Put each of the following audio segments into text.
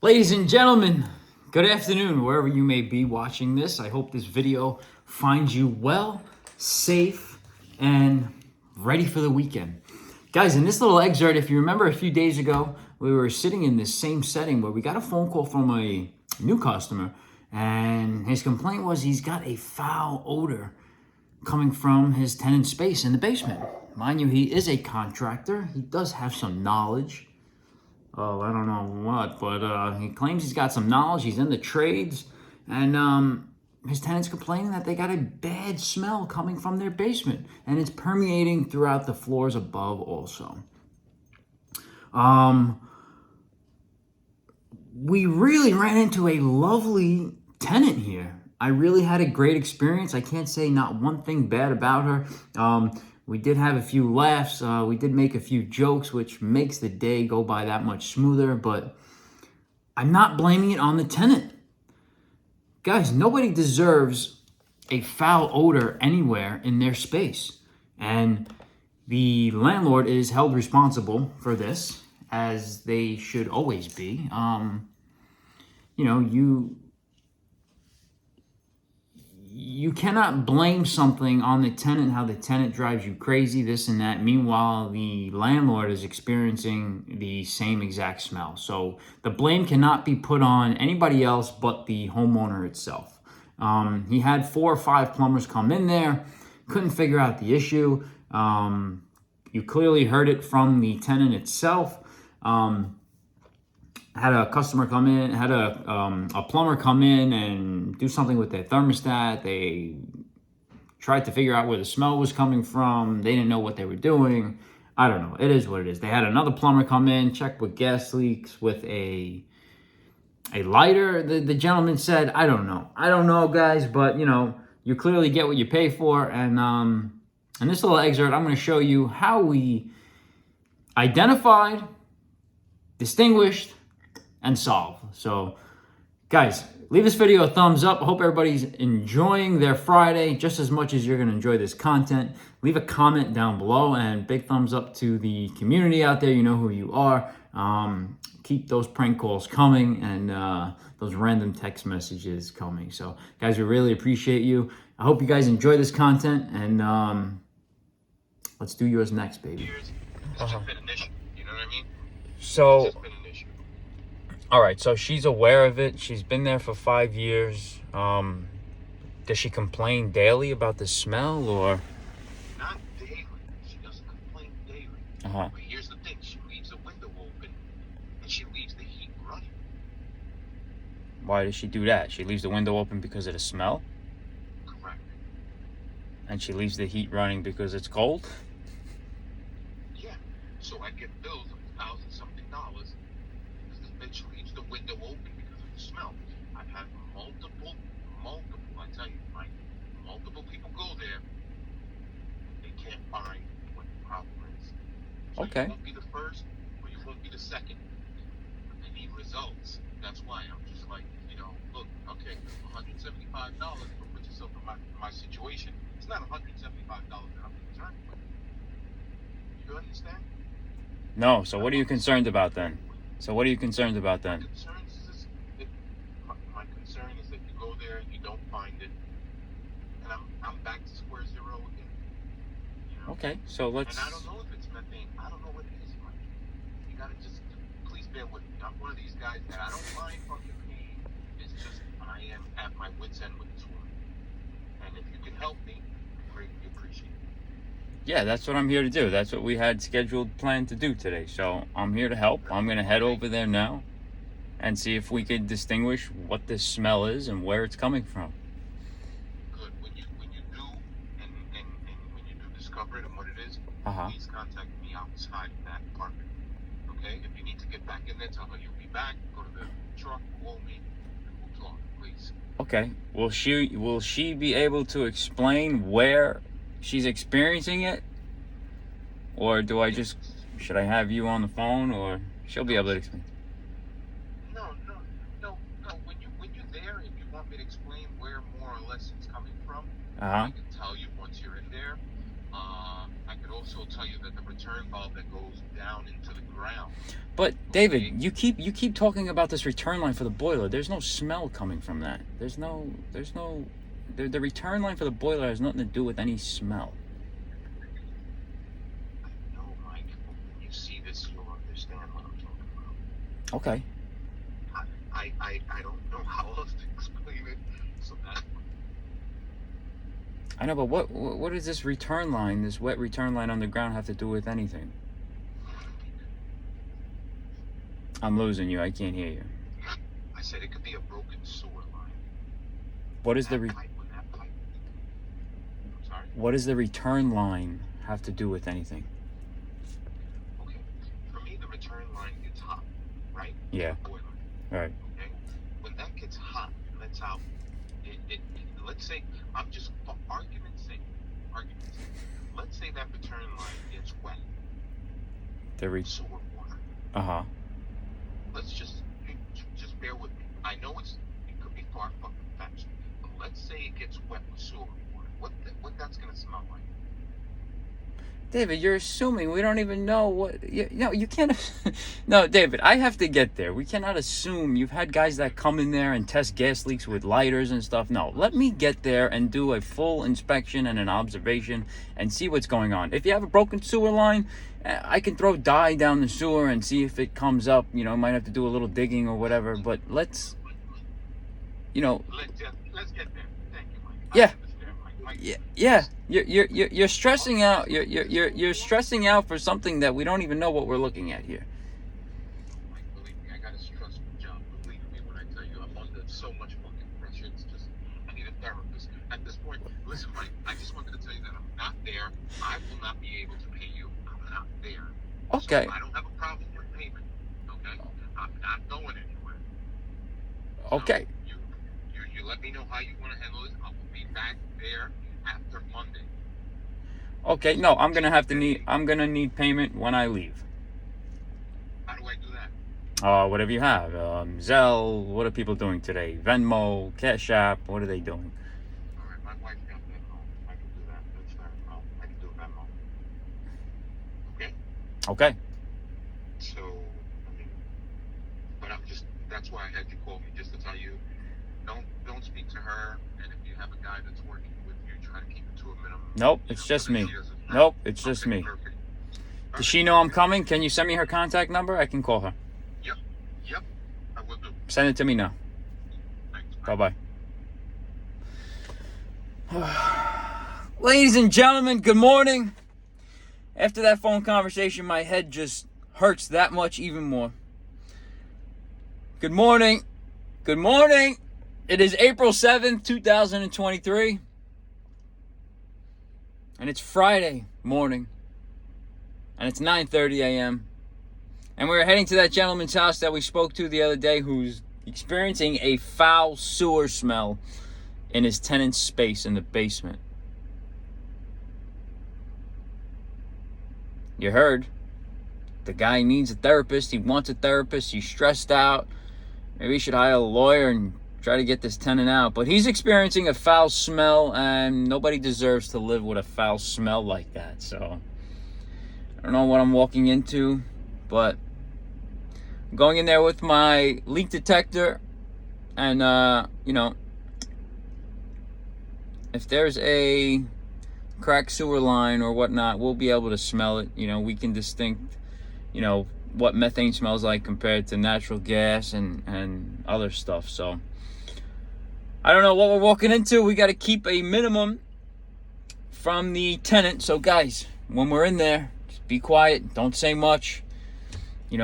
Ladies and gentlemen, good afternoon, wherever you may be watching this. I hope this video finds you well, safe, and ready for the weekend. Guys, in this little excerpt, if you remember a few days ago, we were sitting in this same setting where we got a phone call from a new customer, and his complaint was he's got a foul odor coming from his tenant's space in the basement. Mind you, he is a contractor. He does have some knowledge. Oh, I don't know what, but he claims he's got some knowledge. He's in the trades, and his tenant's complaining that they got a bad smell coming from their basement, and it's permeating throughout the floors above also. We really ran into a lovely tenant here. I really had a great experience. I can't say not one thing bad about her. We did have a few laughs. We did make a few jokes, which makes the day go by that much smoother, but I'm not blaming it on the tenant. Guys, nobody deserves a foul odor anywhere in their space. And the landlord is held responsible for this, as they should always be. You cannot blame something on the tenant, how the tenant drives you crazy, this and that. Meanwhile, the landlord is experiencing the same exact smell. So the blame cannot be put on anybody else but the homeowner itself. He had 4 or 5 plumbers come in there, couldn't figure out the issue. You clearly heard it from the tenant itself. Had a customer come in, had a plumber come in and do something with their thermostat. They tried to figure out where the smell was coming from. They didn't know what they were doing. I don't know. It is what it is. They had another plumber come in, check with gas leaks with a lighter. The gentleman said, I don't know, guys, but you clearly get what you pay for. And in this little excerpt, I'm going to show you how we identified, distinguished, and solve. So, guys, leave this video a thumbs up. I hope everybody's enjoying their Friday just as much as you're going to enjoy this content. Leave a comment down below, and big thumbs up to the community out there. You know who you are. Keep those prank calls coming and those random text messages coming. So, guys, we really appreciate you. I hope you guys enjoy this content, and let's do yours next, baby. It's just been an issue. You know what I mean? So, It's just been an issue. all right, so she's aware of it. She's been there for 5 years. Does she complain daily about the smell, or? Not daily. She doesn't complain daily. Uh-huh. But here's the thing. She leaves the window open, and she leaves the heat running. Why does she do that? She leaves the window open because of the smell? Correct. And she leaves the heat running because it's cold? Yeah. So I get bills of $1,000-something because this bitch leaves the window open because of the smell. I've had multiple, I tell you, Mike, multiple people go there. They can't find what the problem is. So Okay. You won't be the first, or you won't be the second. But they need results. That's why I'm just like, look, okay, $175, but put yourself in my situation. It's not $175 that I'm concerned with. You understand? No, so what are you concerned about then? My concern is that you go there and you don't find it, and I'm back to square zero again. Okay, so let's... And I don't know if it's methane. I don't know what it is, Mike. You gotta just please bear with me. I'm one of these guys that I don't mind fucking pain. It's just I am at my wit's end with this woman, and if you can help me, I greatly appreciate it. Yeah, that's what I'm here to do. That's what we had scheduled, planned to do today. So I'm here to help. I'm going to head over there now and see if we could distinguish what this smell is and where it's coming from. Good. When you do, and when you do discover it and what it is, please contact me outside of that apartment. Okay? If you need to get back in there, tell her you'll be back. Go to the truck, call me, and we'll talk, please. Okay. Will she be able to explain where she's experiencing it? Or should I have you on the phone, or she'll be able to explain? No. When you're there and you want me to explain where more or less it's coming from, I can tell you once you're in there. I can also tell you that the return valve that goes down into the ground. But David, you keep talking about this return line for the boiler. There's no smell coming from that. The return line for the boiler has nothing to do with any smell. No, Mike. When you see this, you'll understand what I'm talking about. Okay. I don't know how else to explain it. So that. I know, but what does this return line, this wet return line underground, have to do with anything? I'm losing you. I can't hear you. I said it could be a broken sewer line. What is That pipe. I'm sorry? what does the return line have to do with anything? Okay. For me, the return line gets hot, right? Yeah. The boiler. Right. Okay. When that gets hot, it lets out. Let's say I'm just for argument's sake. Let's say that return line gets wet. Sewer water. Uh-huh. Let's just bear with me. I know it could be far fucking fetched, but let's say it gets wet with sewer water. What that's gonna smell like? David, you're assuming. We don't even know what. You can't. No, David, I have to get there. We cannot assume. You've had guys that come in there and test gas leaks with lighters and stuff. No, let me get there and do a full inspection and an observation and see what's going on. If you have a broken sewer line, I can throw dye down the sewer and see if it comes up. Might have to do a little digging or whatever. But let's get there. Thank you, Mike. Yeah. Yeah, you're stressing out. You're stressing out for something that we don't even know what we're looking at here. Mike, believe me, I got a stressful job. Believe me when I tell you I'm under so much fucking pressure. It's just I need a therapist. At this point, listen, Mike, I just wanted to tell you that I'm not there. I will not be able to pay you. I'm not there. Okay. So I don't have a problem with payment. Okay. I'm not going anywhere. Okay. So you let me know how you want to handle this. I will be back there after Monday. Okay, no, I'm gonna need payment when I leave. How do I do that? Whatever you have. Zelle, what are people doing today? Venmo, Cash App, what are they doing? All right, my wife got Venmo. I can do that. That's fair. I can do Venmo. Okay? Okay. So, but that's why I had you call me, just to tell you, don't speak to her, and if you have a guy that's working with you, try to keep it to a minimum. Nope, it's just me. Nope, it's just me. Perfect. Does she know I'm coming? Can you send me her contact number? I can call her. Yep, I will do. Send it to me now. Thanks. Bye-bye. Ladies and gentlemen, good morning. After that phone conversation, my head just hurts that much even more. Good morning. Good morning. It is April 7th, 2023. And it's Friday morning. And it's 9:30 a.m. And we're heading to that gentleman's house that we spoke to the other day who's experiencing a foul sewer smell in his tenant's space in the basement. You heard. The guy needs a therapist. He wants a therapist. He's stressed out. Maybe he should hire a lawyer and try to get this tenant out. But he's experiencing a foul smell, and nobody deserves to live with a foul smell like that. So, I don't know what I'm walking into, but I'm going in there with my leak detector. And, if there's a cracked sewer line or whatnot, we'll be able to smell it. We can distinct, what methane smells like compared to natural gas and other stuff. So I don't know what we're walking into. We got to keep a minimum from the tenant. So guys, when we're in there, just be quiet. Don't say much. If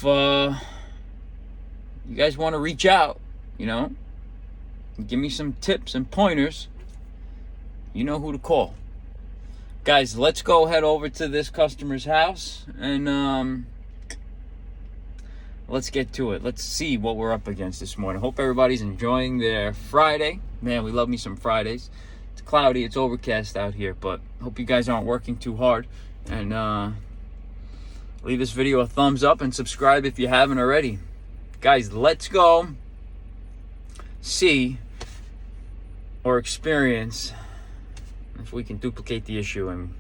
you guys want to reach out, give me some tips and pointers, you know who to call. Guys, let's go head over to this customer's house and let's get to it. Let's see what we're up against this morning. Hope everybody's enjoying their Friday. Man, we love me some Fridays. It's cloudy, it's overcast out here, but hope you guys aren't working too hard. And leave this video a thumbs up and subscribe if you haven't already. Guys, let's go see or experience if we can duplicate the issue and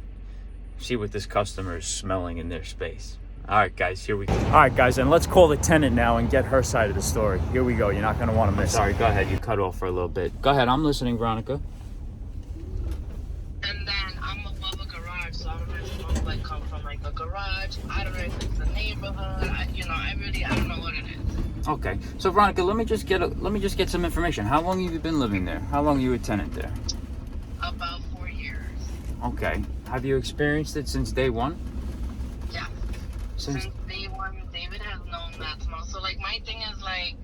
see what this customer is smelling in their space. All right, guys, here we go. All right, guys, and let's call the tenant now and get her side of the story. Here we go. You're not going to want to miss it. Sorry, go ahead. You cut off for a little bit. Go ahead. I'm listening, Veronica. And then I'm above a garage, so I don't know if smoke like come from like a garage. I don't know if it's the neighborhood. I don't know what it is. Okay, so Veronica, let me just get some information. How long have you been living there? How long are you a tenant there? About 4 years. Okay. Have you experienced it since day one? Yeah. Since day one, David has known that smell. So like my thing is like,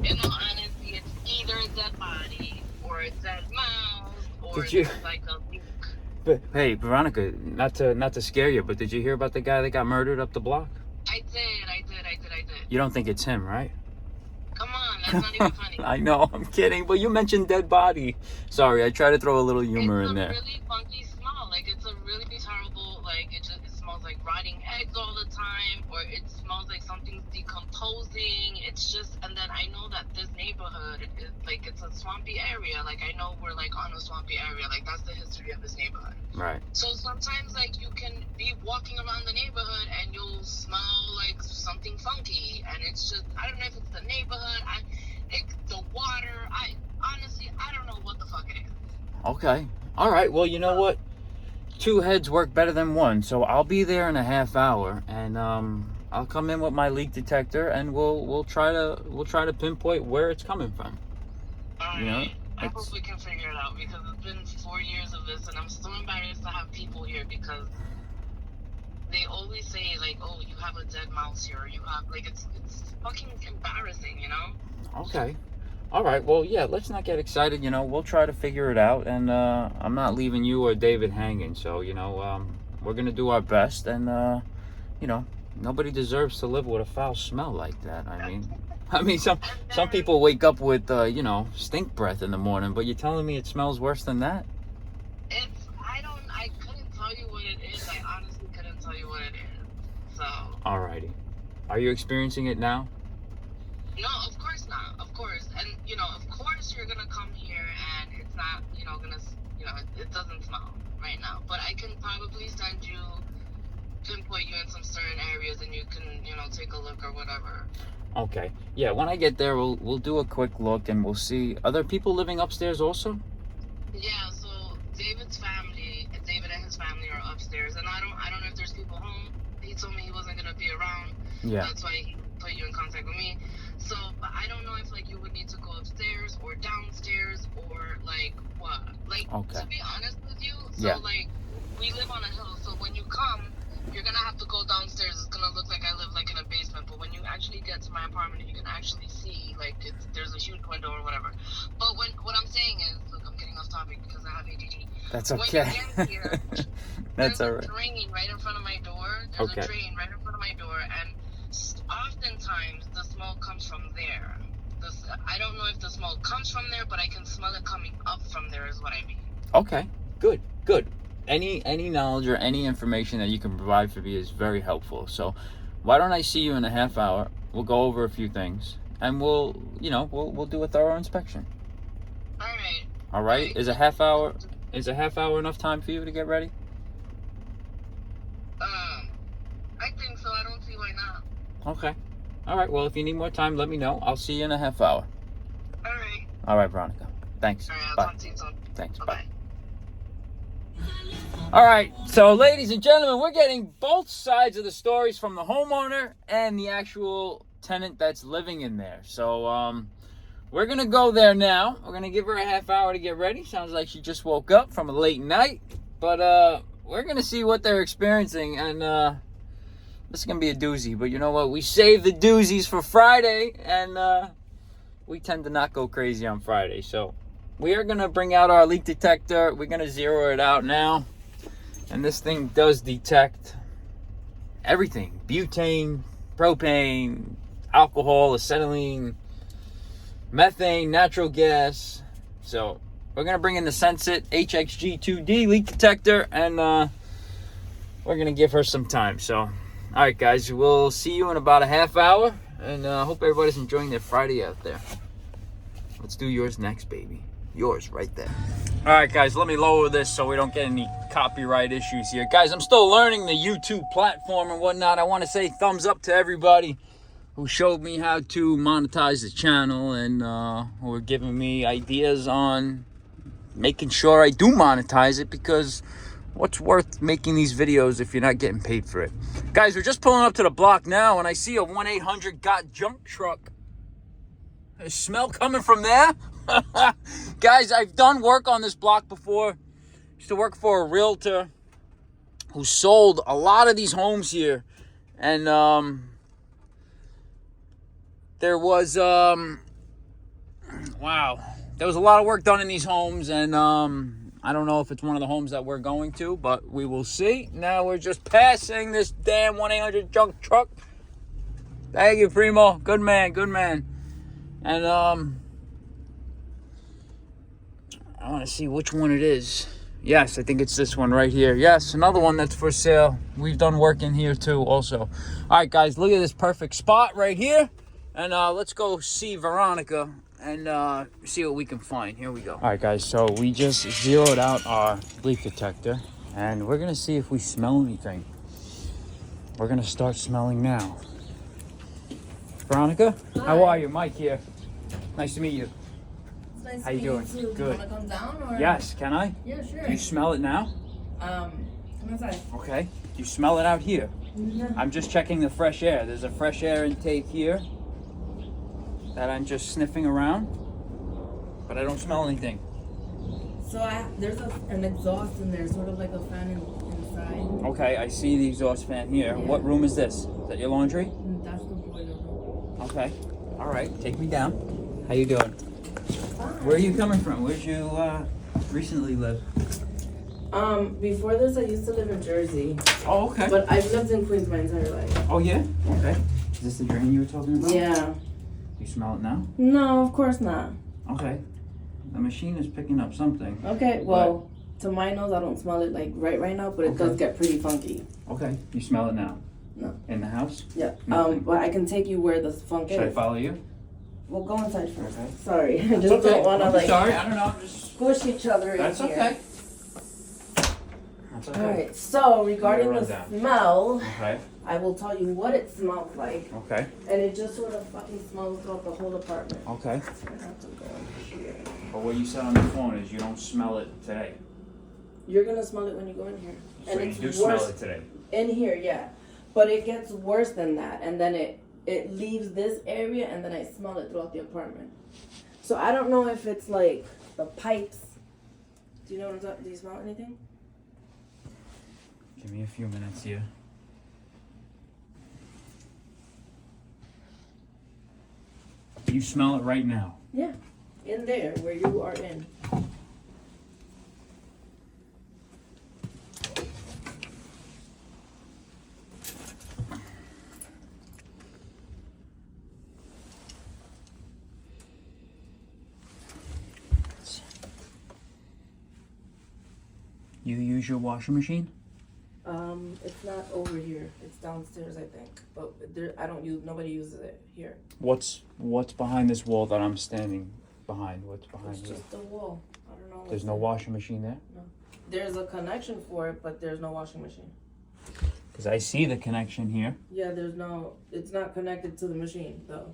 in all honesty, it's either a dead body or a dead mouse or it's like a leak. But hey, Veronica, not to scare you, but did you hear about the guy that got murdered up the block? I did. You don't think it's him, right? Come on, that's not even funny. I know, I'm kidding, but you mentioned dead body. Sorry, I try to throw a little humor in there. It's a really funky smell. Like, it's a really terrible, like, it smells like rotting eggs all the time, or it smells like something's decomposing. It's just, and then I know that this neighborhood is, like, it's a swampy area. Like, I know we're, like, on a swampy area. Like, that's the history of this neighborhood. Right. So sometimes, like, you can be walking around the neighborhood and you'll smell like something funky, and it's just, I don't know if it's the neighborhood, the water. Honestly, I don't know what the fuck it is. Okay. All right. Well, you know what? 2 heads work better than 1. So I'll be there in a half hour, and I'll come in with my leak detector, and we'll try to pinpoint where it's coming from. All right. You know, I hope we can figure it out, because it's been 4 years of this, and I'm so embarrassed to have people here, because they always say, like, oh, you have a dead mouse here, or you have, like, it's fucking embarrassing, you know? Okay. All right. Well, yeah, let's not get excited. You know, we'll try to figure it out, and I'm not leaving you or David hanging. So, you know, we're going to do our best, and, you know, nobody deserves to live with a foul smell like that. I mean, some people wake up with, you know, stink breath in the morning, but you're telling me it smells worse than that? I couldn't tell you what it is. I honestly couldn't tell you what it is. So. Alrighty. Are you experiencing it now? No, of course not. Of course. And, you know, of course you're going to come here and it's not, you know, it doesn't smell right now. But I can probably pinpoint you in some certain areas, and you can, you know, take a look or whatever. Okay. Yeah, when I get there, we'll do a quick look, and we'll see. Are there people living upstairs also? Yeah, so David and his family are upstairs, and I don't know if there's people home. He told me he wasn't gonna be around. Yeah. That's why he put you in contact with me. So, but I don't know if like you would need to go upstairs or downstairs or like what. Like, okay. To be honest with you, so yeah. Like we live on a hill, so when you come, you're gonna have to go downstairs. It's gonna look like I live like in a basement, but when you actually get to my apartment, you can actually see like there's a huge window or whatever. But what I'm saying is, look, I'm getting off topic because I have ADD. That's okay. When you get here, that's all right. There's a drain right in front of my door. There's a drain right in front of my door, and oftentimes the smoke comes from there. I don't know if the smoke comes from there, but I can smell it coming up from there is what I mean. Okay, good. Any knowledge or any information that you can provide for me is very helpful. So why don't I see you in a half hour? We'll go over a few things, and we'll do a thorough inspection. All right. Is a half hour enough time for you to get ready? I think so. I don't see why not. Okay. All right. Well, if you need more time, let me know. I'll see you in a half hour. All right. All right, Veronica. Thanks. All right, I'll Bye. talk to you soon. Thanks. Bye-bye. Bye. All right. So, ladies and gentlemen, we're getting both sides of the stories from the homeowner and the actual tenant that's living in there. So, we're going to go there now. We're going to give her a half hour to get ready. Sounds like she just woke up from a late night. But, we're going to see what they're experiencing. And, this is going to be a doozy. But you know what? We save the doozies for Friday. And, we tend to not go crazy on Friday. So, we are going to bring out our leak detector. We're going to zero it out now. And this thing does detect everything. Butane, propane, alcohol, acetylene, methane, natural gas. So we're going to bring in the Sensit HXG2D leak detector, and we're going to give her some time. So, all right, guys, we'll see you in about a half hour, and I hope everybody's enjoying their Friday out there. Let's do yours next, baby. Yours right there. All right, guys, let me lower this so we don't get any copyright issues here. Guys, I'm still learning the YouTube platform and whatnot. I want to say thumbs up to everybody who showed me how to monetize the channel and who are giving me ideas on making sure I do monetize it, because what's worth making these videos if you're not getting paid for it? Guys, we're just pulling up to the block now and I see a 1-800-GOT-JUNK truck. There's smell coming from there. Guys, I've done work on this block before. Used to work for a realtor who sold a lot of these homes here. And there was wow, there was a lot of work done in these homes, and I don't know if it's one of the homes that we're going to, but we will see. Now we're just passing this damn 1-800-JUNK truck. Thank you, Primo. Good man, good man. And I want to see which one it is. Yes, I think it's this one right here. Yes, another one that's for sale. We've done work in here too also. All right, guys, look at this perfect spot right here. And let's go see Veronica and see what we can find. Here we go. All right, guys, so we just zeroed out our leak detector. And we're going to see if we smell anything. We're going to start smelling now. Veronica, hi. How are you? Mike here. Nice to meet you. It's nice How to you meet doing? you too. Good. Do you want to come down or? Yes, can I? Yeah, sure. Do you smell it now? Come inside. Okay. Do you smell it out here? Yeah. I'm just checking the fresh air. There's a fresh air intake here that I'm just sniffing around, but I don't smell anything. So there's an exhaust in there, sort of like a fan inside. Okay, I see the exhaust fan here. Yeah. What room is this? Is that your laundry? And that's the boiler room. Okay. All right. Take me down. How you doing? Fine. Where are you coming from? Where'd you recently live? Before this, I used to live in Jersey, Oh, okay. but I've lived in Queens my entire life. Oh, yeah? Okay. Is this the drain you were talking about? Yeah. You smell it now? No, of course not. Okay. The machine is picking up something. Okay, well, to my nose, I don't smell it like right now, but it does get pretty funky. Okay. You smell it now? No. In the house? Yeah. Nothing. But I can take you where the funk Should I is. follow you? We'll go inside first. Okay. Sorry, I It's just okay. don't want to I'm like sorry, I don't know. Just... squish each other That's in here. okay. That's okay. Alright, so regarding Run the down. smell, Okay. I will tell you what it smells like. Okay. And it just sort of fucking smells throughout the whole apartment. Okay. I have to go in here. But what you said on the phone is you don't smell it today. You're gonna smell it when you go in here. So And you it's do worse smell it today. in here, yeah. But it gets worse than that, and then it leaves this area, and then I smell it throughout the apartment. So I don't know if it's like the pipes. Do you know what I'm talking? Do you smell anything? Give me a few minutes here. You smell it right now. Yeah, in there where you are in. You use your washing machine? It's not over here. It's downstairs, I think. But there, I don't use. Nobody uses it here. What's behind this wall that I'm standing behind? What's behind It's here? just a wall. I don't know. There's what's no there. washing machine there? There's a connection for it, but there's no washing machine. Because I see the connection here. Yeah, there's no. It's not connected to the machine though.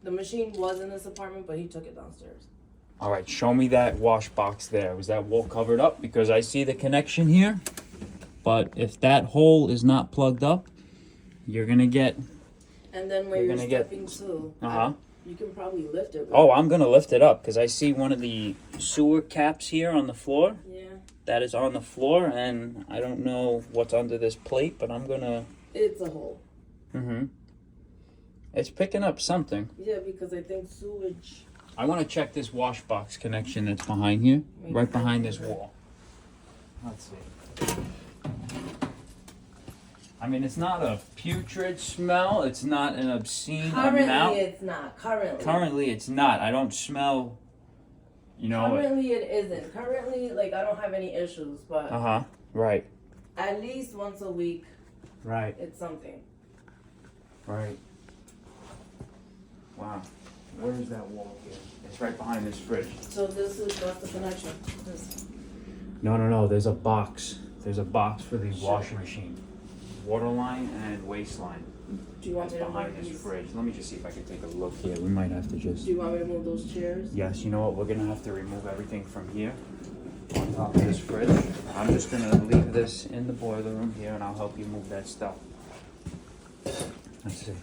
The machine was in this apartment, but he took it downstairs. All right, show me that wash box there. Was that wall covered up? Because I see the connection here. But if that hole is not plugged up, you're gonna get. And then where You're you're gonna get- stepping to, Uh-huh. you can probably lift it. Oh, I'm gonna lift it up because I see one of the sewer caps here on the floor. Yeah, That is on the floor, and I don't know what's under this plate, but I'm gonna. it's a hole. Mm-hmm. It's picking up something. Yeah, because I think sewage. I want to check this wash box connection that's behind here, right behind this wall. Let's see. I mean, it's not a putrid smell. It's not an obscene Currently, amount. it's not. Currently, it's not. I don't smell. You know. Currently, it isn't. Currently, like I don't have any issues, but Uh-huh. Right. at least once a week, Right. it's something. Right. Wow. Where is that wall here? It's right behind this fridge. So that's the connection. This. No. There's a box. There's a box for the washing machine. Water line and waste line. Do you want me to Behind move this these? fridge. Let me just see if I can take a look here. We might have to just... Do you want me to move those chairs? Yes, you know what? We're gonna have to remove everything from here on top of this fridge. I'm just gonna leave this in the boiler room here and I'll help you move that stuff. Let's see.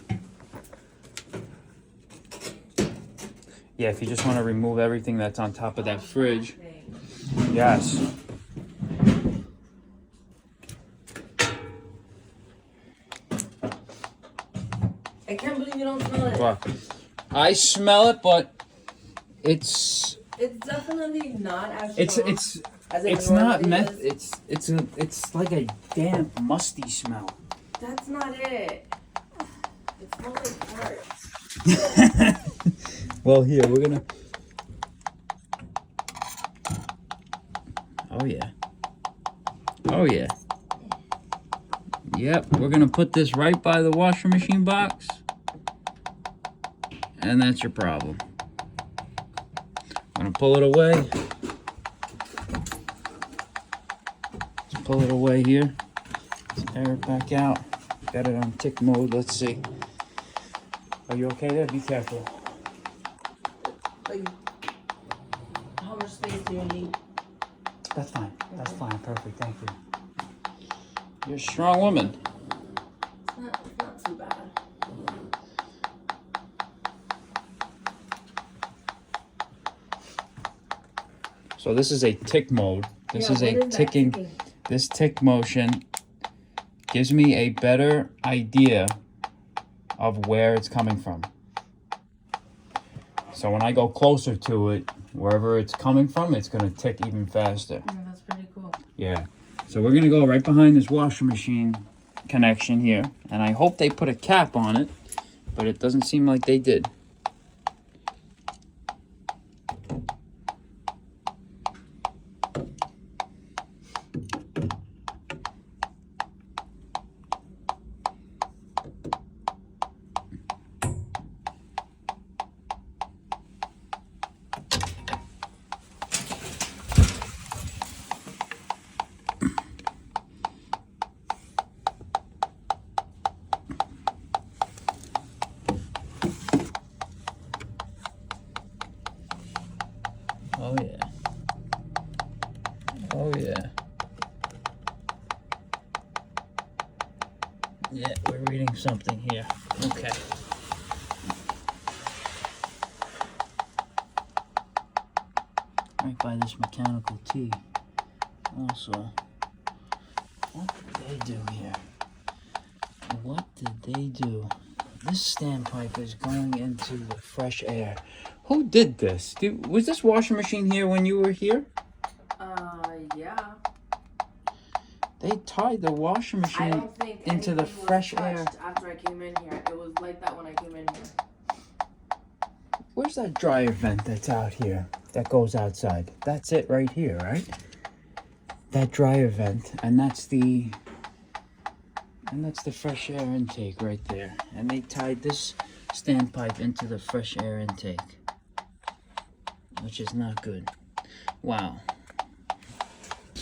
Yeah, if you just wanna remove everything that's on top of that fridge. Yes. I can't believe you don't smell it. Well, I smell it, but it's definitely not as it's strong it's as it it's not normally meth. is. It's like a damp, musty smell. That's not it. It smells like farts. Well, here we're gonna. Oh yeah. Oh yeah. Yep, we're gonna put this right by the washing machine box, and that's your problem. I'm gonna pull it away. Let's pull it away here. Let's air it back out. Got it on tick mode. Let's see. Are you okay there? Be careful. Like, how much space do you need? That's fine. That's fine. Perfect. Thank you. You're a strong woman. It's not too bad. So this is a tick mode. This Yeah, is a what is that ticking. This tick motion gives me a better idea of where it's coming from. So when I go closer to it, wherever it's coming from, it's gonna tick even faster. Yeah, that's pretty cool. Yeah. So we're gonna go right behind this washing machine connection here, and I hope they put a cap on it, but it doesn't seem like they did. Oh yeah. Oh yeah. Yeah, we're reading something here. Okay. Right by this mechanical T. Also, what did they do here? What did they do? This standpipe is going into the fresh air. Who did this? Was this washing machine here when you were here? Yeah. They tied the washing I machine don't think into the anything was fresh air. touched after I came in here. It was like that when I came in here. Where's that dryer vent that's out here that goes outside? That's it right here, right? That dryer vent, and that's the fresh air intake right there. And they tied this standpipe into the fresh air intake, which is not good. Wow.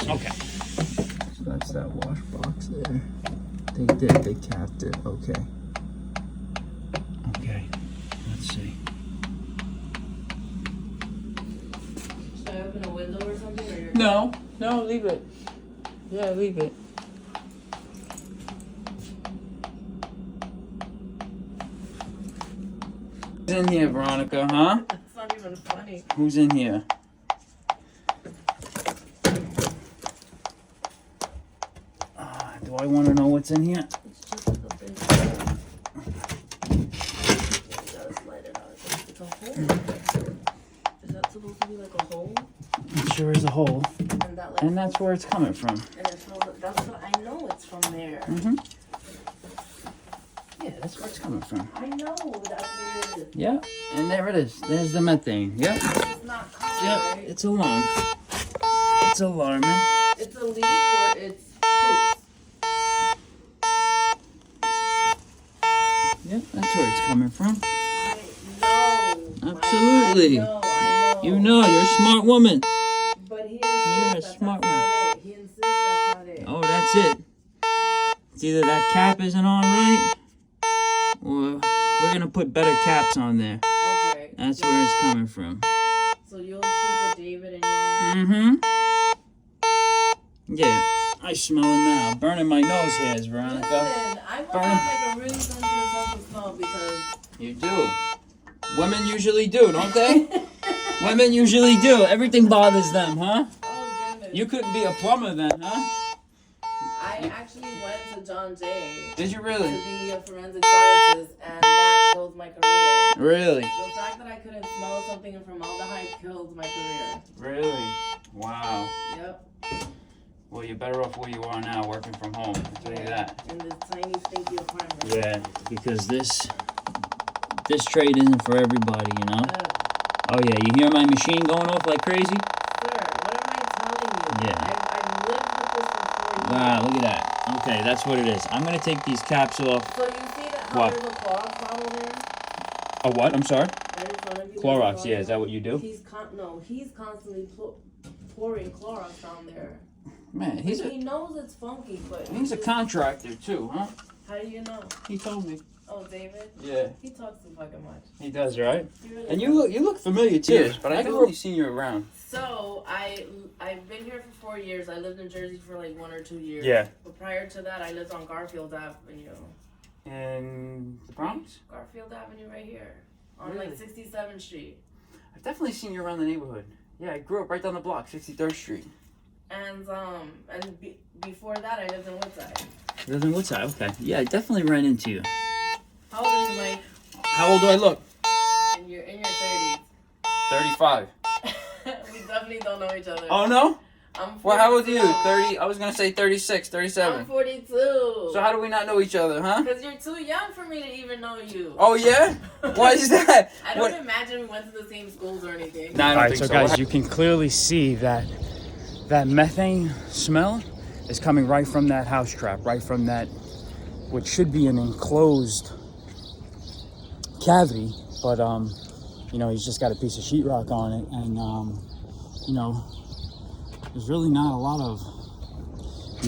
Okay. So that's that wash box there. They capped it. Okay. Okay. Let's see. Should I open a window or something? Or you're... No, leave it. Yeah, leave it. Who's in here, Veronica, huh? That's not even funny. Who's in here? Do I want to know what's in here? It's just a big hole. You gotta slide it out. It's a hole. Is that supposed to be like a hole? It sure is a hole, And that like. and that's where it's coming from. And it smells like, that's what I know it's from there. Mm-hmm. Yeah, that's where it's coming from. I know that's where it is. Yeah, and there it is. There's the methane. Yep. It's not common, Yep. right? It's alarm. It's alarming. It's a leak or it's poops. Yep, that's where it's coming from. I know. Absolutely. I know. You know, you're a smart woman. But he You're a insists smart that's one. not it. He insists that's not it. Oh, that's it. It's either that cap isn't on right, or we're gonna put better caps on there. Okay. That's where it's coming from. So you'll sleep with David and you'll... Yeah, I smell it now. Burning my nose hairs, Veronica. Listen, I must have like a really sensitive sense of smell because... You do. Women usually do, don't they? Women usually do. Everything bothers them, huh? Oh, goodness. You couldn't be a plumber then, huh? I actually went to John Jay Did you to really? be a forensic scientist, and that killed my career. Really? The fact that I couldn't smell something in formaldehyde killed my career. Really? Wow. Yep. Well, you're better off where you are now, working from home. I'll tell you that. In this tiny, stinky apartment. Yeah, because this trade isn't for everybody, you know? Oh yeah, you hear my machine going off like crazy? Sir, what am I telling you? Yeah. I've lived with this for 4 years. Wow, look at that. Okay, that's what it is. I'm gonna take these caps off. So you see that how What? there's a Clorox bottle there? A what? I'm sorry? Right in front of you? Clorox, yeah, is that what you do? He's constantly pouring Clorox down there. Man, He knows it's funky, but... he's a contractor too, huh? How do you know? He told me. Oh, David? Yeah. He talks too fucking much. He does, right? He really And does. you look familiar too. Yes, but I've only seen you around. So, I've been here for 4 years. I lived in Jersey for like 1 or 2 years. Yeah. But prior to that, I lived on Garfield Avenue. In the Bronx? Garfield Avenue right here. On Really? like 67th Street. I've definitely seen you around the neighborhood. Yeah, I grew up right down the block, 63rd Street. And before that, I lived in Woodside. You live in Woodside? Okay. Yeah, I definitely ran into you. How old are you, Mike? How old do I look? And you're in your 30s. 35. We definitely don't know each other. Oh, no? I'm 42. Well, how old are you? 30? I was going to say 36, 37. I'm 42. So how do we not know each other, huh? Because you're too young for me to even know you. Oh, yeah? Why is that? I don't imagine we went to the same schools or anything. Nah, I don't Alright, think so so. guys, you can clearly see that methane smell is coming right from that house trap, right from that, which should be an enclosed cavity, but you know, he's just got a piece of sheetrock on it, and you know, there's really not a lot of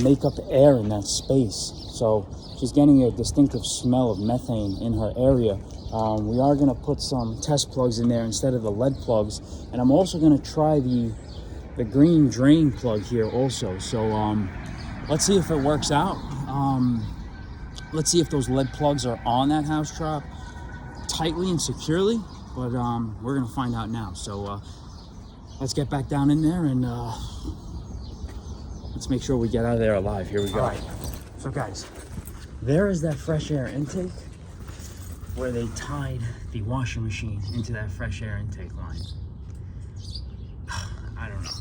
makeup air in that space, so she's getting a distinctive smell of methane in her area. We are going to put some test plugs in there instead of the lead plugs, and I'm also going to try the green drain plug here also. So let's see if it works out. Let's see if those lead plugs are on that house trap tightly and securely, but we're gonna find out now. So let's get back down in there and let's make sure we get out of there alive. Here we go. All right. So guys, there is that fresh air intake where they tied the washing machine into that fresh air intake line. I don't know.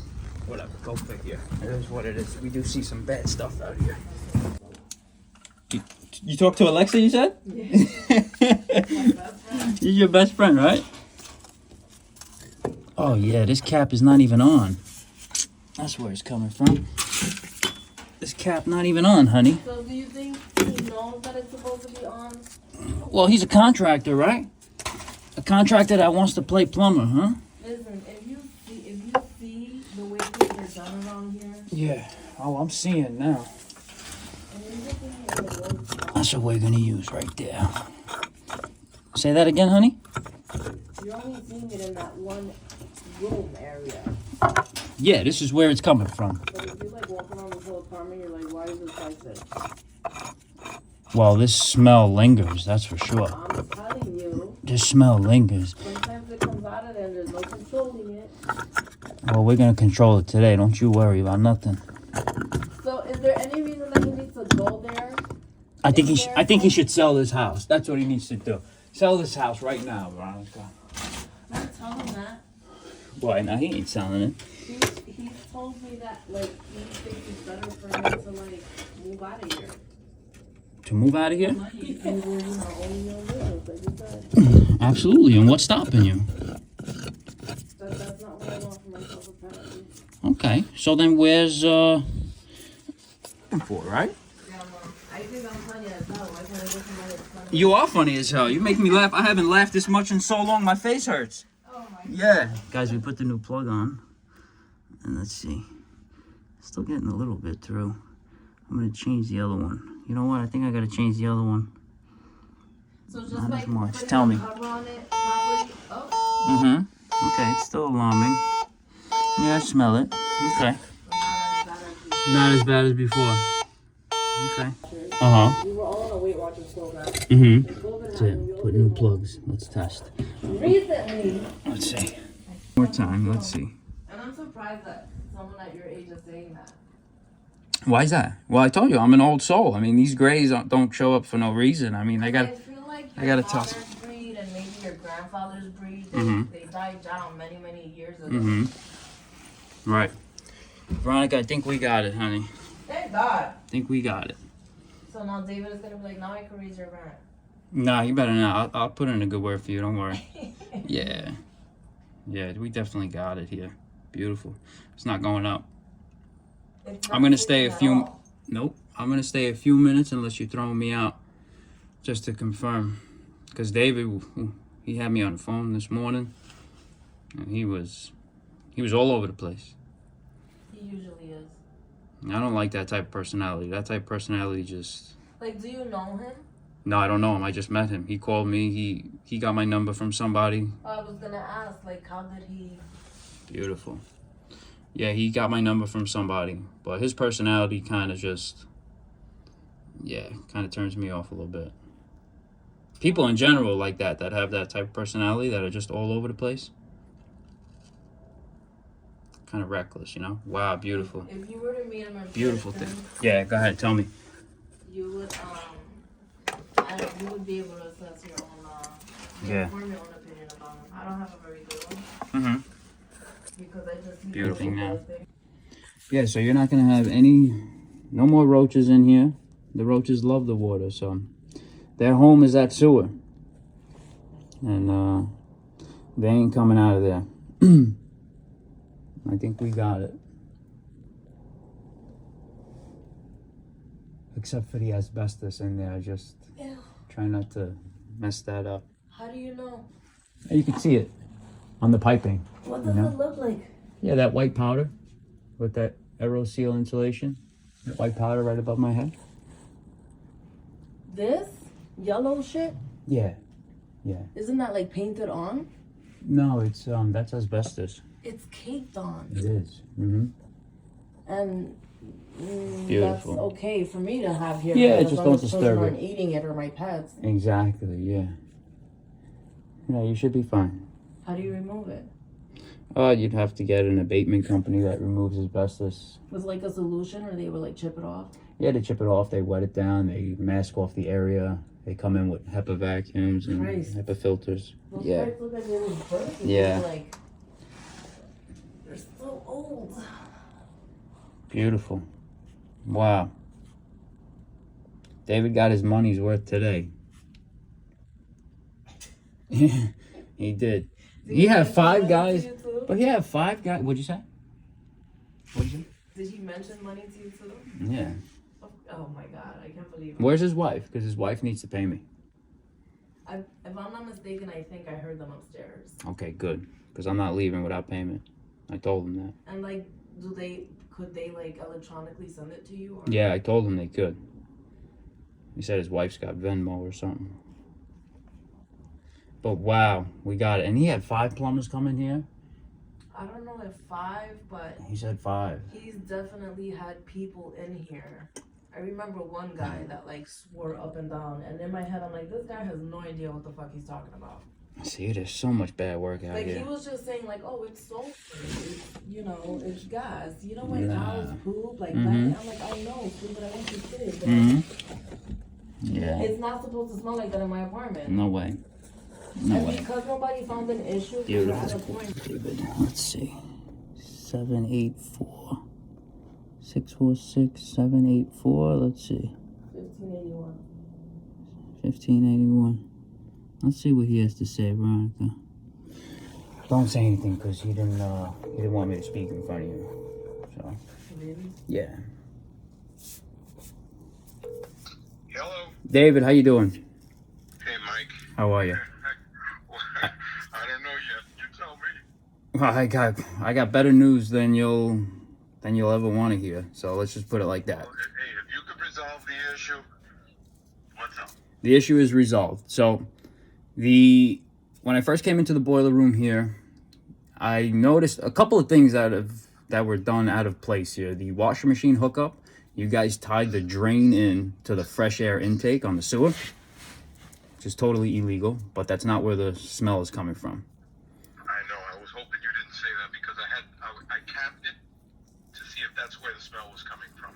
Whatever. Go figure. It is what it is. We do see some bad stuff out here. You talked to Alexa, you said? Yeah. She's your best friend, right? Oh, yeah. This cap is not even on. That's where it's coming from. This cap not even on, honey. So do you think he knows that it's supposed to be on? Well, he's a contractor, right? A contractor that wants to play plumber, huh? Listen, if you see the way things are done around here, Yeah. Oh, I'm seeing now. and you're looking at the road, That's what we're gonna use right there. Say that again, honey? you're only seeing it in that one room area. Yeah, this is where it's coming from. But if you like walk around the whole apartment, you're like, why is this like this? Well, this smell lingers, that's for sure. I'm telling you, This smell lingers. sometimes it comes out of there and there's no controlling it. Well, we're gonna control it today. Don't you worry about nothing. So is there any reason that he needs to go there? I think he should sell this house. That's what he needs to do. Sell this house right now, Veronica. Don't tell him that. Why? No, he ain't selling it. He's told me that like he thinks it's better for him to like move out of here. To move out of here? He thinks we're, you know, owning your business, like you said. Absolutely. And what's stopping you? That's not what I want for myself, apparently. Okay. So then where's for, right? Yeah, I think I'm telling you that. Why can't I get somebody to tell You are funny as hell. You make me laugh. I haven't laughed this much in so long. My face hurts. Oh my Yeah. Guys, we put the new plug on. And let's see. Still getting a little bit through. I'm going to change the other one. You know what? I think I got to change the other one. So just Not like as much. putting Tell a me. cover on it properly. Oh. Okay, it's still alarming. Yeah, I smell it. Okay. Not as bad as before. Not as bad as before. Okay. Uh-huh. We were all on a Weight Watchers program. That's it. Put new plugs. Let's test. Recently. Let's see. More time. Let's see. And I'm surprised that someone at your age is saying that. Why is that? Well, I told you, I'm an old soul. I mean, these grays don't show up for no reason. I mean, I feel like I your gotta tell- father's breed and maybe your grandfather's breed, they died down many, many years ago. Right. Veronica, I think we got it, honey. Thank God. I think we got it. So now David is going to be like, now I can raise your rent. Nah, you better not. I'll put in a good word for you. Don't worry. Yeah. Yeah, we definitely got it here. Beautiful. It's not going up. It's I'm not going to stay a moving at few... all. Nope. I'm going to stay a few minutes unless you're throwing me out. Just to confirm. Because David, he had me on the phone this morning. And he was all over the place. He usually is. I don't like that type of personality. That type of personality just... Like, do you know him? No, I don't know him. I just met him. He called me. He got my number from somebody. I was going to ask, like, how did he... Beautiful. Yeah, he got my number from somebody. But his personality kind of just... Yeah, kind of turns me off a little bit. People in general like that have that type of personality that are just all over the place. Kind of reckless, you know? Wow, beautiful. If you were to meet him in Beautiful person, thing. Yeah, go ahead. Tell me. you would, you would be able to assess your own, Yeah. form your own opinion about him. I don't have a very good one. Mm-hmm. Because I just... Beautiful now. Yeah, so you're not going to have no more roaches in here. The roaches love the water, so their home is that sewer. And they ain't coming out of there. I think we got it. Except for the asbestos in there. Just Ew. try not to mess that up. How do you know? You can see it on the piping. What does You know? it look like? Yeah, that white powder with that L.L.C insulation. That white powder right above my head. This yellow shit? Yeah. Yeah. Isn't that like painted on? No, it's that's asbestos. It's caked on. It is. Mm-hmm. And Beautiful. that's okay for me to have here. Yeah, because just I'm don't the children disturb aren't it. eating it or my pets. Exactly, yeah. Yeah, you should be fine. How do you remove it? You'd have to get an abatement company that removes asbestos. Was like a solution, or they would like chip it off? Yeah, they chip it off, they wet it down, they mask off the area. They come in with HEPA vacuums and Christ. HEPA filters. Those Yeah. pipes look like they were burnt. Yeah. Like, they're so old. Beautiful. Wow. David got his money's worth today. Yeah, he did. He had 5 guys. But he had 5 guys. What'd you say? What'd you say? Did he mention money to you too? Yeah. Oh my god, I can't believe it. Where's his wife? Because his wife needs to pay me. If I'm not mistaken, I think I heard them upstairs. Okay, good. Because I'm not leaving without payment. I told him that. And like, could they like electronically send it to you? Or? Yeah, I told him they could. He said his wife's got Venmo or something. But wow, we got it. And he had 5 plumbers coming here. I don't know if 5, but He said 5. he's definitely had people in here. I remember one guy that like swore up and down, and in my head I'm like, this guy has no idea what the fuck he's talking about. See, there's so much bad work out Like here. he was just saying like, oh, it's sulfur, it's, it's gas. You know when Nah. cows poop like Mhm. that? I'm like, I know, but I want you to say it. Mm-hmm. Yeah. It's not supposed to smell like that in my apartment. No way. No And way. because nobody found an issue, we're Beautiful. at a point. David. Let's see. 784. 646 784. Let's see. 1581. 1581. Let's see what he has to say, Veronica. Don't say anything because he didn't want me to speak in front of you. So Really? yeah. Hello. David, how you doing? How are you? Well, I don't know yet. You tell me. Well, I got better news than you'll ever want to hear. So let's just put it like that. Well, hey, if you could resolve the issue, what's up? The issue is resolved. So when I first came into the boiler room here, I noticed a couple of things that were done out of place here. The washer machine hookup, you guys tied the drain in to the fresh air intake on the sewer, which is totally illegal, but that's not where the smell is coming from. I know. I was hoping you didn't say that because I capped it to see if that's where the smell was coming from.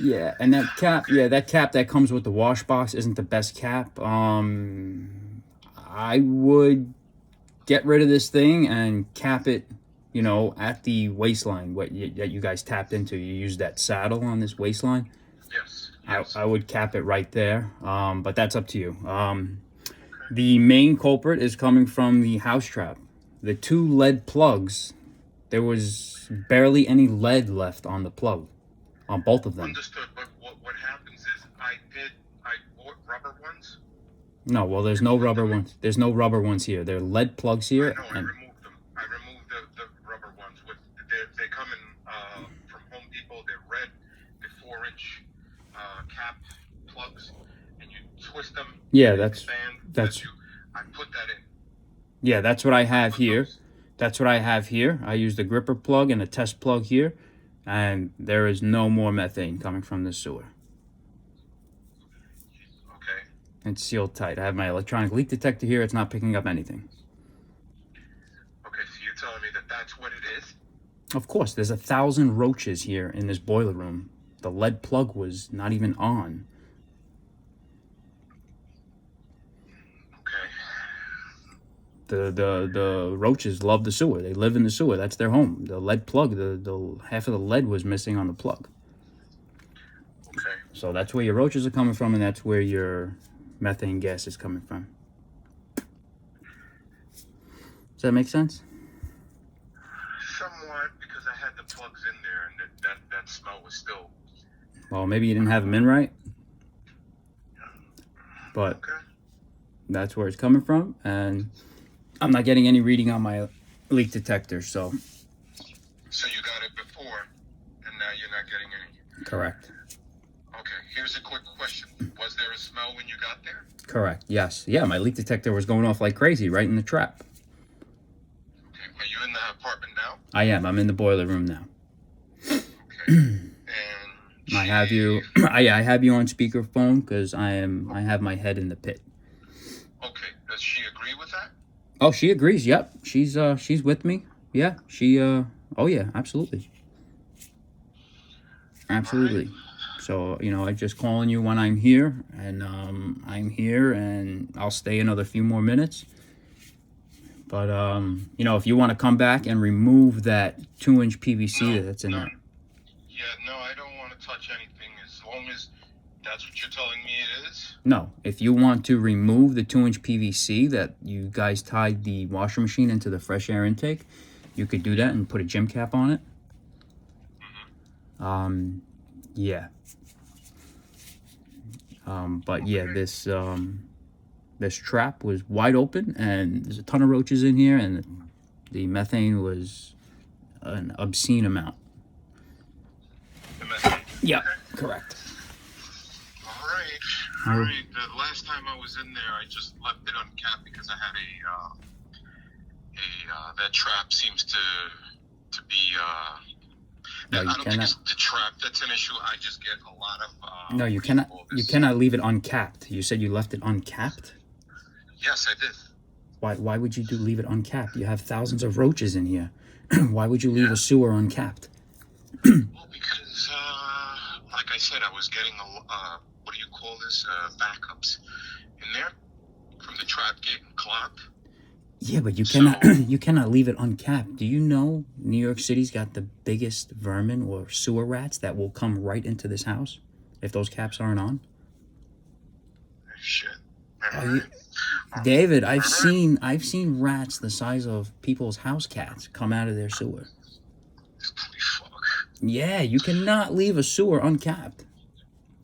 Yeah, and that cap that comes with the wash box isn't the best cap. I would get rid of this thing and cap it, at the waistline that you guys tapped into. You used that saddle on this waistline. Yes. I would cap it right there, but that's up to you. The main culprit is coming from the house trap. The 2 lead plugs, there was barely any lead left on the plug, on both of them. Understood, but what happens is I bought rubber ones. No, well, there's no rubber ones. There's no rubber ones here. There are lead plugs here. I removed them. I removed the rubber ones. They come in from Home Depot. They're red. They're 4-inch cap plugs, and you twist them. Yeah, and that's. I put that in. Yeah, that's what I have here. That's what I have here. I used a gripper plug and a test plug here, and there is no more methane coming from the sewer. Okay. It's sealed tight. I have my electronic leak detector here. It's not picking up anything. Okay, so you're telling me that that's what it is? Of course, there's 1,000 roaches here in this boiler room. The lead plug was not even on. The roaches love the sewer. They live in the sewer. That's their home. The lead plug, the half of the lead was missing on the plug. Okay. So that's where your roaches are coming from, and that's where your methane gas is coming from. Does that make sense? Somewhat, because I had the plugs in there, and that smell was still. Well, maybe you didn't have them in right, but Okay. that's where it's coming from, and I'm not getting any reading on my leak detector, so. So you got it before, and now you're not getting any. Correct. Okay, here's a quick question. Was there a smell when you got there? Correct, yes. Yeah, my leak detector was going off like crazy right in the trap. Okay, are you in the apartment now? I am. I'm in the boiler room now. Okay. And I have you I have you on speakerphone because I have my head in the pit. Okay, does she agree with that? Oh, she agrees. Yep. She's with me. Yeah. Oh yeah, absolutely. Absolutely. Right. So, I'm just calling you when I'm here, and I'm here, and I'll stay another few more minutes. But if you want to come back and remove that 2-inch PVC that's in there. Yeah, no, I don't want to touch anything as long as that's what you're telling me it is. No, if you want to remove the 2-inch PVC that you guys tied the washer machine into the fresh air intake, you could do that and put a gym cap on it. Mm-hmm. Yeah. But yeah, this trap was wide open, and there's a ton of roaches in here, and the methane was an obscene amount. The methane. Yeah, Okay. correct. All right. The last time I was in there, I just left it uncapped because I had that trap seems to be. No, I you don't think cannot. it's the trap that's an issue. I just get a lot of. No, you cannot. You cannot leave it uncapped. You said you left it uncapped. Yes, I did. Why would you leave it uncapped? You have thousands of roaches in here. Why would you leave a sewer uncapped? Well, because like I said, I was getting what do you call this? Backups in there from the trap getting clogged. Yeah, but you cannot leave it uncapped. Do you know New York City's got the biggest vermin or sewer rats that will come right into this house if those caps aren't on? Shit. David, I've seen rats the size of people's house cats come out of their sewer. Fuck. Yeah, you cannot leave a sewer uncapped.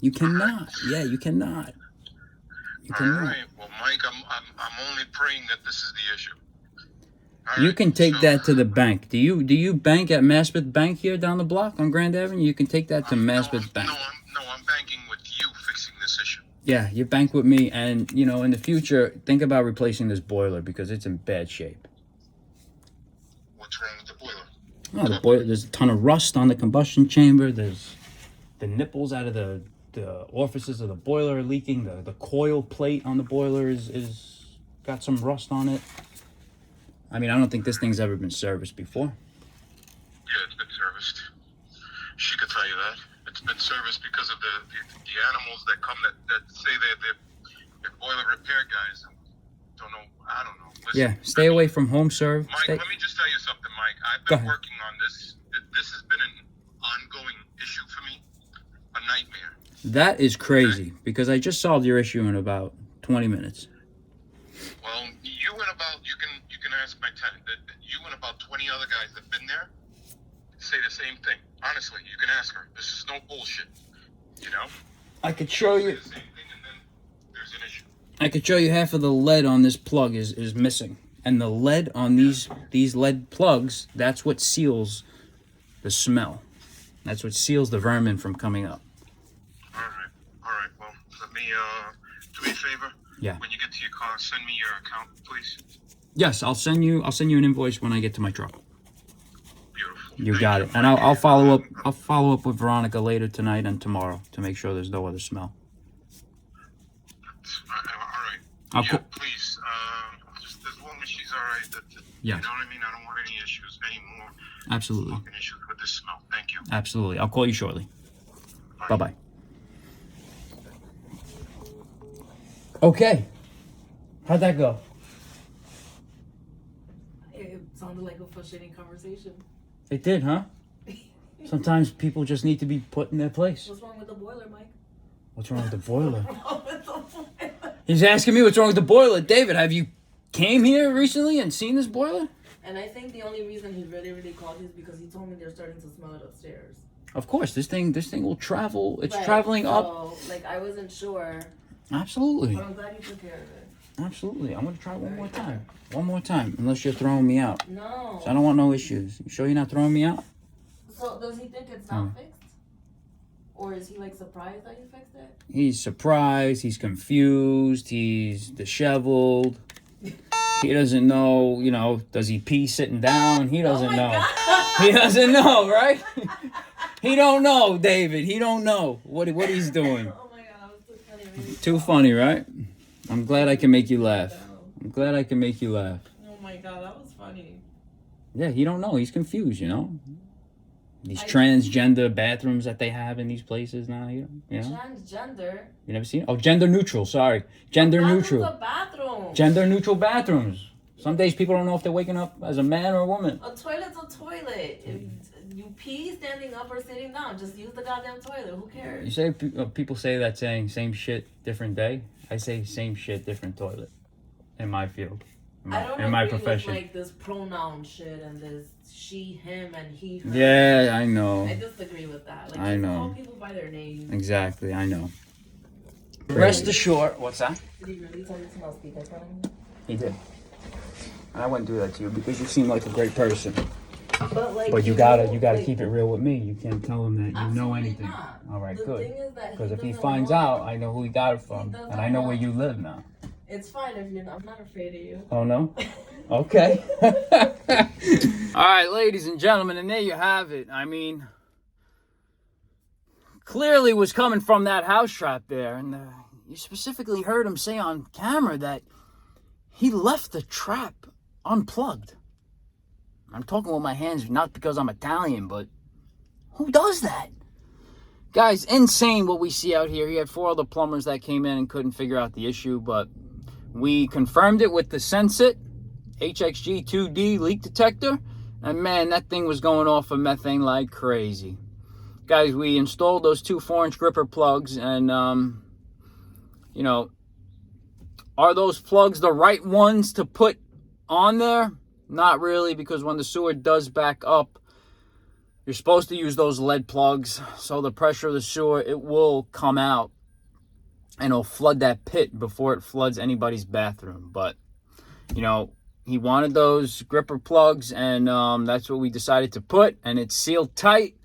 You cannot. Yeah, you cannot. You All cannot. right. Well, Mike, I'm I'm only praying that this is the issue. All You right, can take so that to the bank. Do you bank at Maspeth Bank here down the block on Grand Avenue? You can take that to Maspeth Bank. I'm banking with you fixing this issue. Yeah, you bank with me, and you know, in the future, think about replacing this boiler because it's in bad shape. What's wrong with the boiler? Oh, the boiler. There's a ton of rust on the combustion chamber. There's the nipples out of the orifices of the boiler are leaking. The coil plate on the boiler is got some rust on it. I mean, I don't think this thing's ever been serviced before. Yeah, it's been serviced. She could tell you that. It's been serviced because of the animals that come that say they're boiler repair guys. Don't know. I don't know. Listen, Yeah, stay away from home serve. Mike, let me just tell you something, Mike. I've Go been ahead. working on this. This has been an ongoing issue for me. A nightmare. That is crazy because I just solved your issue in about 20 minutes. Well, you can ask my tenant. You and about 20 other guys that've been there say the same thing. Honestly, you can ask her. This is no bullshit. You know? I could show Say you. the same thing, and then there's an issue. I could show you half of the lead on this plug is missing, and the lead on these lead plugs. That's what seals the smell. That's what seals the vermin from coming up. All right. Well, let me do me a favor. Yeah. When you get to your car, send me your account, please. Yes, I'll send you an invoice when I get to my truck. Beautiful. You Thank got you. it. And I'll follow up. I'll follow up with Veronica later tonight and tomorrow to make sure there's no other smell. All right. I'll Yeah, co- please. Just as long as she's all right. Yeah. You know what I mean? I don't want any issues, any more Absolutely. fucking issues with this smell. Thank you. Absolutely. I'll call you shortly. Bye-bye. Okay. How'd that go? It sounded like a frustrating conversation. It did, huh? Sometimes people just need to be put in their place. What's wrong with the boiler, Mike? What's wrong with the boiler? What's wrong with the boiler? He's asking me what's wrong with the boiler. David, have you came here recently and seen this boiler? And I think the only reason he really called is because he told me they're starting to smell it upstairs. Of course, this thing will travel. It's Right, traveling up. So, like, I wasn't sure, Absolutely. but I'm glad you took care of it. Absolutely. I'm gonna try one more time. One more time. Unless you're throwing me out. No. So I don't want no issues. You sure you're not throwing me out? So does he think it's not fixed? Or is he like surprised that you fixed it? He's surprised, he's confused, he's disheveled. He doesn't know, does he pee sitting down? He doesn't know. God. He doesn't know, right? He don't know, David. He don't know what he's doing. Oh my god, that was too funny. Really. Too funny, right? I'm glad I can make you laugh. I'm glad I can make you laugh. Oh my god, that was funny. Yeah, he don't know. He's confused, These transgender bathrooms that they have in these places now, Transgender? You never seen it? Oh, gender neutral, sorry. Gender neutral. A bathroom. Gender neutral bathrooms. Some days people don't know if they're waking up as a man or a woman. A toilet's a toilet. If you pee standing up or sitting down, just use the goddamn toilet. Who cares? You say people say that saying same shit, different day. I say same shit, different toilet. In my field, in my profession. With, like this pronoun shit and this she, him, and he. Her. Yeah, I know. I disagree with that. Like, I know. Call people by their name. Exactly, I know. Rest assured. What's that? Did he really tell you to not speak in front of me? He did. And I wouldn't do that to you because you seem like a great person. But like, But you gotta keep it real with me. You can't tell him that you know absolutely anything. not. All right, The good. thing is that Because if he doesn't finds want- out, I know who he got it from, doesn't and I know where want- you live now. It's fine if you're not. I'm not afraid of you. Oh no? Okay. All right, ladies and gentlemen, and there you have it. I mean, clearly was coming from that house trap there, and you specifically heard him say on camera that he left the trap unplugged. I'm talking with my hands, not because I'm Italian, but who does that? Guys, insane what we see out here. He had 4 other plumbers that came in and couldn't figure out the issue, but we confirmed it with the Sensit HXG2D leak detector, and man, that thing was going off of methane like crazy. Guys, we installed those 2 4-inch gripper plugs, and are those plugs the right ones to put on there? Not really, because when the sewer does back up, you're supposed to use those lead plugs, so the pressure of the sewer, it will come out. and it'll flood that pit before it floods anybody's bathroom. But, you know, he wanted those gripper plugs, and that's what we decided to put, and it's sealed tight,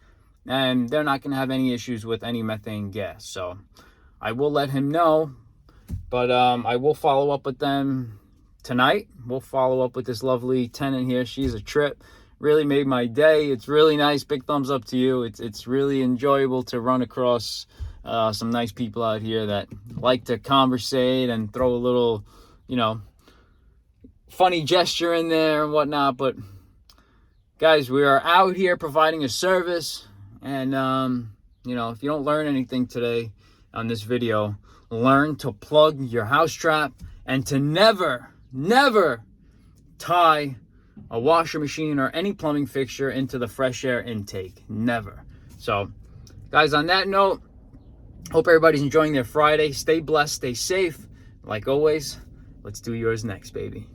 and they're not going to have any issues with any methane gas. So I will let him know, but I will follow up with them tonight. We'll follow up with this lovely tenant here. She's a trip. Really made my day. It's really nice. Big thumbs up to you. It's really enjoyable to run across some nice people out here that like to conversate and throw a little, you know, funny gesture in there and whatnot. But guys, we are out here providing a service, and you know, if you don't learn anything today on this video, learn to plug your house trap and to never tie a washer machine or any plumbing fixture into the fresh air intake. Never. So guys, on that note, hope everybody's enjoying their Friday. Stay blessed, stay safe. Like always, let's do yours next, baby.